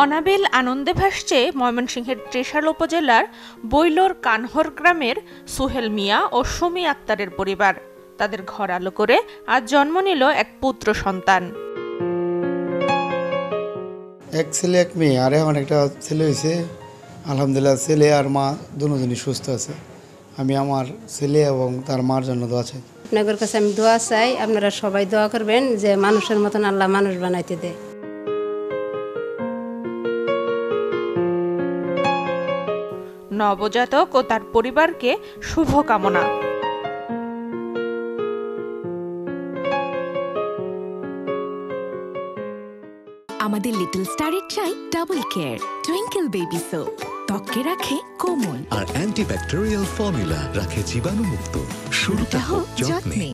অনাবিল আনন্দে ভাসছে ময়মনসিংহের ত্রিশাল উপজেলার বৈলোর কানহর গ্রামের সোহেল মিয়া ও সুমি আক্তারের পরিবার। তাদের ঘর আলো করে আজ জন্ম নিল এক পুত্র সন্তান। এক ছেলে এক মেয়ে, আর এখন একটা ছেলে হয়েছে। আলহামদুলিল্লাহ, ছেলে আর মা দুজনই সুস্থ আছে। আমি আমার ছেলে এবং তার মার জন্য দোয়া চাই। আপনাদের কাছে আমি দোয়া চাই, আপনারা সবাই দোয়া করবেন যে মানুষের মতন আল্লাহ মানুষ বানাইতে দেয়। নবজাতক ও তার পরিবারকে শুভকামনা। আমাদের লিটল স্টারের চাই double care twinkle baby soap, ত্বকে রাখে কোমল আর অ্যান্টিব্যাকটেরিয়াল ফর্মুলা রাখে জীবাণুমুক্ত। শুরুটা হোক যত্নে।